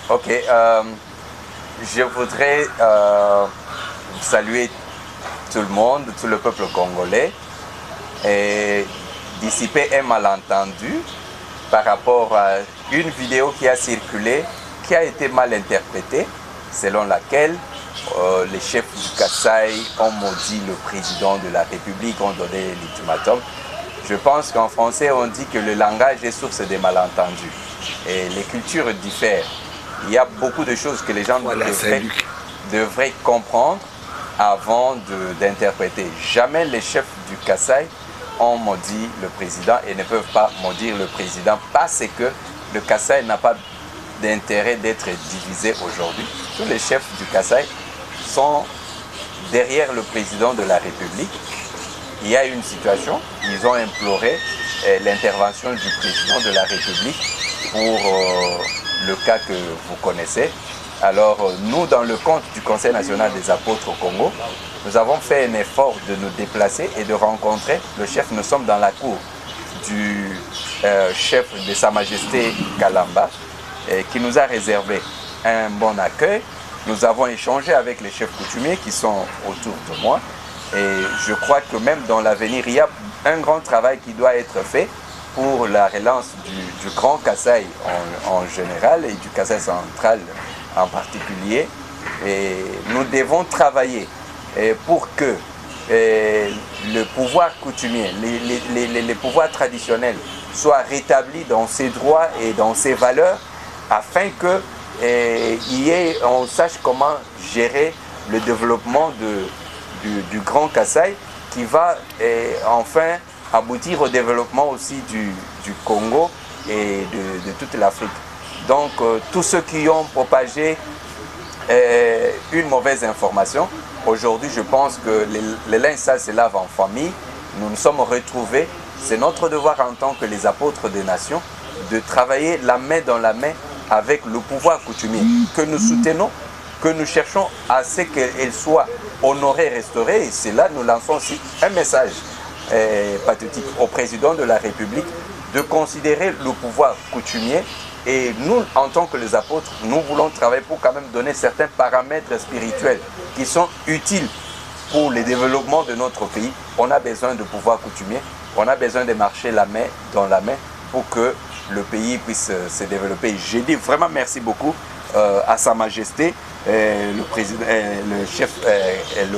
Ok, je voudrais saluer tout le monde, tout le peuple congolais et dissiper un malentendu par rapport à une vidéo qui a circulé, qui a été mal interprétée, selon laquelle les chefs du Kasaï ont maudit le président de la République, ont donné l'ultimatum. Je pense qu'en français, on dit que le langage est source des malentendus. Et les cultures diffèrent. Il y a beaucoup de choses que les gens devraient comprendre avant d'interpréter. Jamais les chefs du Kasaï ont maudit le président et ne peuvent pas maudire le président parce que le Kasaï n'a pas d'intérêt d'être divisé aujourd'hui. Tous les chefs du Kasaï sont derrière le président de la République. Il y a une situation, ils ont imploré l'intervention du président de la République pour le cas que vous connaissez. Alors nous, dans le compte du Conseil national des apôtres au Congo, nous avons fait un effort de nous déplacer et de rencontrer le chef. Nous sommes dans la cour du chef de Sa Majesté Kalamba qui nous a réservé un bon accueil. Nous avons échangé avec les chefs coutumiers qui sont autour de moi. Et je crois que même dans l'avenir, il y a un grand travail qui doit être fait pour la relance du Grand Kasaï en général et du Kasaï central en particulier. Et nous devons travailler pour que le pouvoir coutumier, les pouvoirs traditionnels soient rétablis dans ses droits et dans ses valeurs afin que on sache comment gérer le développement du Grand Kasaï qui va enfin aboutir au développement aussi du Congo et de toute l'Afrique. Donc tous ceux qui ont propagé une mauvaise information, aujourd'hui je pense que les linges sales se lavent en famille. Nous nous sommes retrouvés, c'est notre devoir en tant que les apôtres des nations de travailler la main dans la main avec le pouvoir coutumier que nous soutenons, que nous cherchons à ce qu'elle soit honorée, restaurée. Et c'est là nous lançons aussi un message patriotique au président de la République de considérer le pouvoir coutumier. Et nous, en tant que les apôtres, nous voulons travailler pour quand même donner certains paramètres spirituels qui sont utiles pour le développement de notre pays. On a besoin de pouvoir coutumier, on a besoin de marcher la main dans la main pour que le pays puisse se développer. J'ai dit vraiment merci beaucoup à Sa Majesté, le président, le chef, le